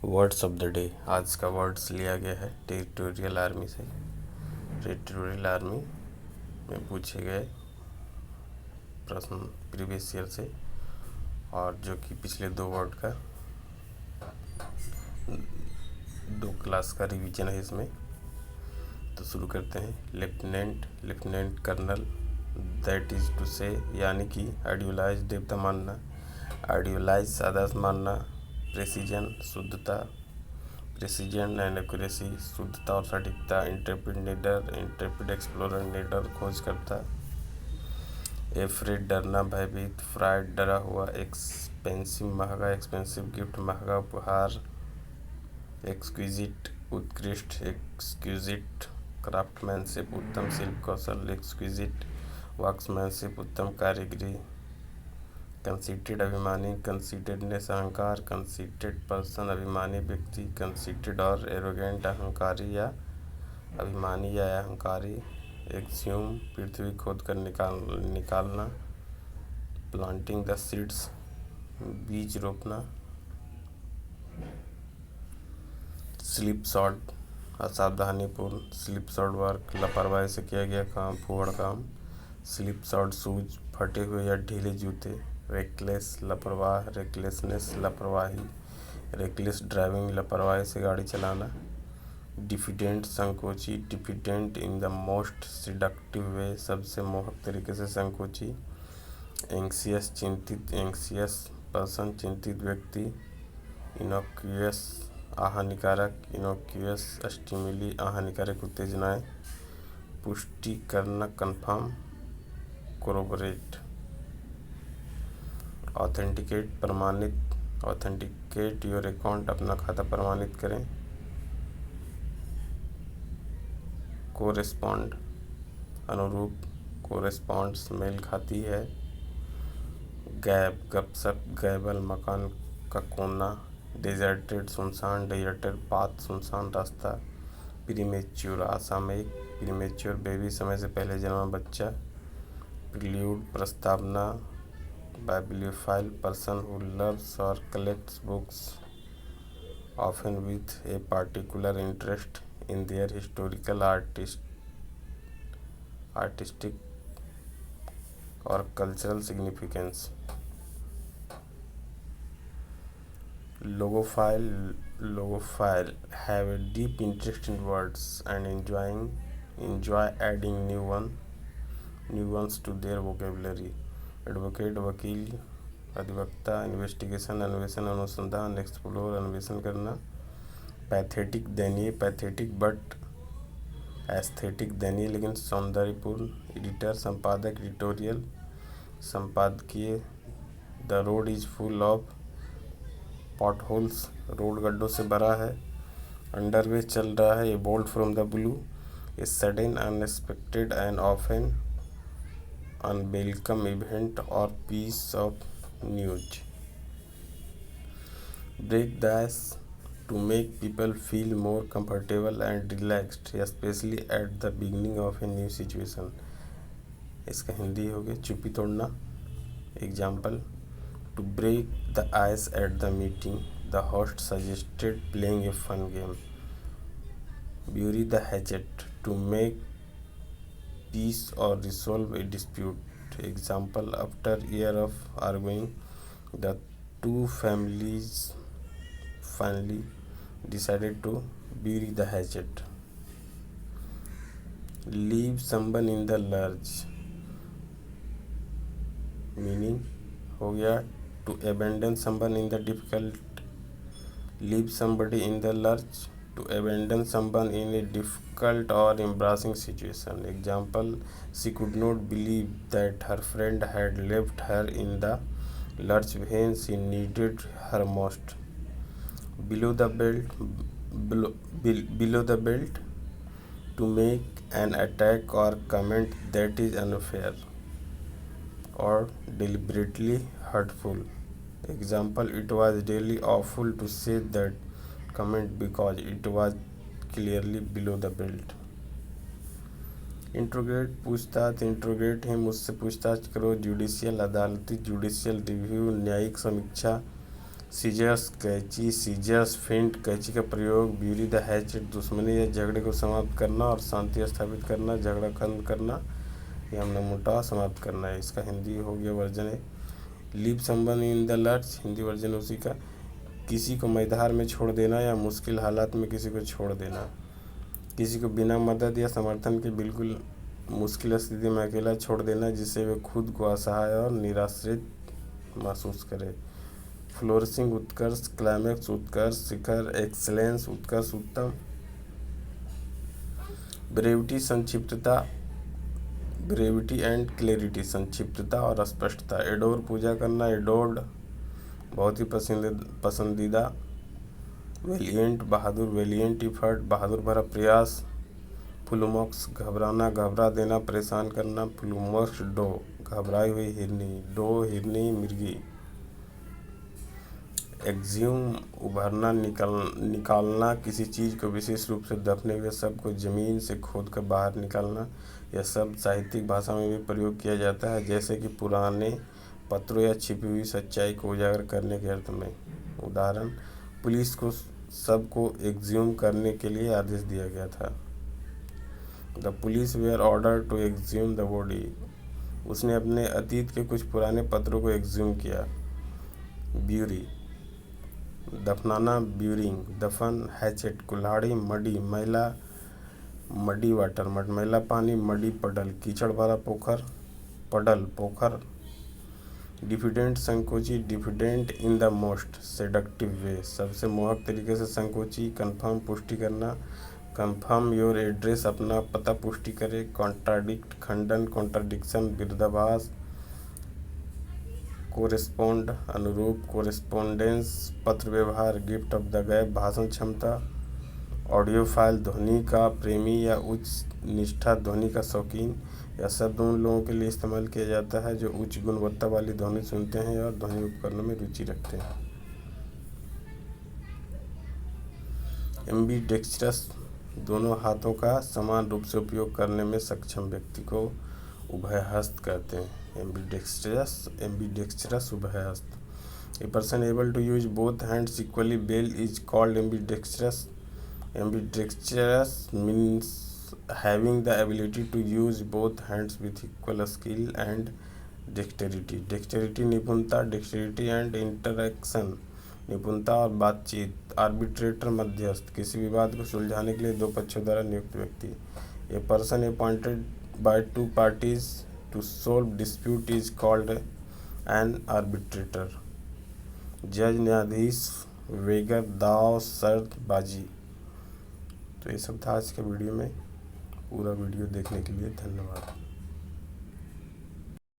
Words of the day. आज का words लिया गया है टेरिटोरियल आर्मी से। टेरिटोरियल आर्मी में पूछे गए प्रश्न प्रीवियस ईयर से, और जो कि पिछले 2 वर्ड का 2 क्लास का रिवीजन है इसमें। तो शुरू करते हैं। Lieutenant colonel, that is to say यानी कि आइडियोलाइज देवता मानना, आइडियोलाइज आदर्श मानना। प्रेसिजन शुद्धता, प्रेसिजन एंड एक्यूरेसी शुद्धता और सटीकता। इंटरप्रेट एक्सप्लोरर निडर खोज करता। एफ्रेड डरना भयभीत, फ्राइड डरा हुआ। एक्सपेंसिव महंगा, एक्सपेंसिव गिफ्ट महंगा उपहार। एक्सक्विजिट उत्कृष्ट, एक्सक्विजिट क्राफ्टमैनशिप उत्तम शिल्प कौशल। एक्सक्विजिट वर्क्समैनशिप उत्तम कारीगरी। कंसीटेड अभिमानी, कंसीटेडनेस अहंकार। कंसीटेड पर्सन अभिमानी व्यक्ति। कंसीटेड और एरोगेंट अहंकारी या अभिमानी या अहंकारी। एक्सह्यूम पृथ्वी खोद कर निकालना। प्लांटिंग द सीड्स बीज रोपना। स्लिपशॉट असावधानीपूर्ण, स्लिपशॉट वर्क लापरवाही से किया गया काम, फूहड़ काम। स्लिपशॉट शूज फटे हुए या ढीले जूते। रेकलेस लापरवाह, रेकलेसनेस लापरवाही। रेकलेस ड्राइविंग लापरवाही से गाड़ी चलाना। डिफिडेंट संकोची, diffident in the most seductive वे सबसे मोहक तरीके से संकोची। एंक्सियस चिंतित, एंक्सियस पर्सन चिंतित व्यक्ति। Innocuous अहानिकारक, innocuous stimuli अहानिकारक उत्तेजनाएं। पुष्टि करना कन्फर्म, कोरोबोरेट। ऑथेंटिकेट प्रमाणित, ऑथेंटिकेट योर अकाउंट अपना खाता प्रमाणित करें। कोरेस्पॉन्ड अनुरूप, कोरेस्पॉन्ड्स मेल खाती है। गैब गपशप, गैबल मकान का कोना। डेजर्टेड सुनसान, डेजर्टेड पाथ सुनसान रास्ता। प्रीमेच्योर असामयिक, प्रीमेच्योर बेबी समय से पहले जन्मा बच्चा। प्रिल्यूड प्रस्तावना। बाइब्लियोफाइल पर्सन हु लव्स और collects books often with a particular interest in their historical artistic और cultural significance. Logophile have a deep interest in words and enjoy adding new ones to their vocabulary. Advocate वकील, अधिवक्ता। Investigation अन्वेषण अनुसंधान। Explore अन्वेषण करना। Pathetic दयनीय, pathetic but aesthetic दयनीय लेकिन सौंदर्यपूर्ण। एडिटर संपादक, एडिटोरियल संपादकीय। The road is full of potholes, road गड्ढों से भरा है। अंडरवे चल रहा है। A bolt from the blue, a sudden unexpected and often unwelcome event और piece of news. Break the ice to make people feel more comfortable and relaxed specially at the beginning of a new situation. इसका हिंदी हो गया चुप्पी तोड़ना। Example, to break the ice at the meeting, the host suggested playing a fun game. Bury the hatchet, to make peace or resolve a dispute. Example, after a year of arguing, the two families finally decided to bury the hatchet. Leave someone in the lurch, meaning हो गया to abandon someone in the difficult. Leave somebody in the lurch, to abandon someone in a difficult or embarrassing situation. Example, she could not believe that her friend had left her in the lurch when she needed her most. Below the belt, to make an attack or comment that is unfair or deliberately hurtful. Example, it was really awful to say that comment because it was clearly below the belt. Interrogate पूछताछ, interrogate है मुझसे पूछताछ करो। Judicial अदालती, judicial review न्यायिक समीक्षा। Seizures कैंची, seizures फेंट कैंची का प्रयोग, ब्यूरी द हैचेट दुश्मनी या झगड़े को समाप्त करना और शांति स्थापित करना, झगड़ा खत्म करना या मनमुटाव समाप्त करना है। इसका हिंदी हो गया वर्जन है leave someone in the lurch, Hindi version उसी का किसी को मैदान में छोड़ देना या मुश्किल हालात में किसी को छोड़ देना, किसी को बिना मदद या समर्थन के बिल्कुल मुश्किल स्थिति में अकेला छोड़ देना जिससे वे खुद को असहाय और निराश्रित महसूस करे। फ्लोरिशिंग उत्कर्ष, क्लाइमैक्स उत्कर्ष, शिखर, एक्सेलेंस उत्कर्ष, उत्तम। ब्रेविटी संक्षिप्तता, ब्रेविटी एंड क्लैरिटी संक्षिप्तता और स्पष्टता। एडोर पूजा करना, एडोर्ड बहुत ही पसंदीदा। वेलिएंट बहादुर, वेलिएंट इफर्ट बहादुर भरा प्रयास। फ्लूमॉक्स घबराना, घबरा देना, परेशान करना। फ्लूमॉक्स डो घबराई हुई हिरनी, डो हिरनी मिर्गी। एक्सह्यूम उभरना, निकालना, किसी चीज़ को विशेष रूप से दफने हुए शब्द को जमीन से खोदकर बाहर निकालना। यह शब्द साहित्यिक भाषा में भी प्रयोग किया जाता है जैसे कि पुराने पत्रों या छिपी हुई सच्चाई को उजागर करने के अर्थ में। उदाहरण, पुलिस को सब को एक्सह्यूम करने के लिए आदेश दिया गया था। The police were order to exhume the body, उसने अपने अतीत के कुछ पुराने पत्रों को एक्सह्यूम किया। ब्यूरी दफनाना, ब्यूरिंग दफन। हैचेट कुल्हाड़ी। मडी मैला, मडी वाटर मटमैला पानी। मडी पडल कीचड़ भरा पोखर, पडल पोखर। डिफिडेंट संकोची, diffident in the most seductive वे, सबसे मोहक तरीके से संकोची। कन्फर्म पुष्टि करना, कन्फर्म योर एड्रेस अपना पता पुष्टि करे। कॉन्ट्राडिक्ट खंडन, कॉन्ट्राडिक्शन विरोधाभास। कोरेस्पोंड अनुरूप, कोरेस्पोंडेंस पत्र व्यवहार। गिफ्ट ऑफ द गैप भाषण क्षमता। ऑडियो फाइल ध्वनि का प्रेमी या उच्च निष्ठा ध्वनि का शौकीन। यह शब्द उन लोगों के लिए इस्तेमाल किया जाता है जो उच्च गुणवत्ता वाली ध्वनि सुनते हैं और ध्वनि उपकरणों में रुचि रखते हैं। एम्बीडेक्स्ट्रस दोनों हाथों का समान रूप से उपयोग करने में सक्षम व्यक्ति को उभयहस्त कहते हैं। एम्बीडेक्स्ट्रस, एम्बीडेक्स्ट्रस उभयहस्त। A person able to use both hands equally well is called ambidextrous. Ambidextrous means having the ability to use both hands with equal skill and dexterity. Dexterity निपुणता, dexterity and interaction निपुणता और बातचीत। Arbitrator मध्यस्थ, किसी विवाद को सुलझाने के लिए दो पक्षों द्वारा नियुक्त व्यक्ति। A person appointed by two parties to solve dispute is called an arbitrator. जज, न्यायाधीश, वेगर, दाव, शर्त, बाजी। तो ये सब था आज के वीडियो में। पूरा वीडियो देखने के लिए धन्यवाद।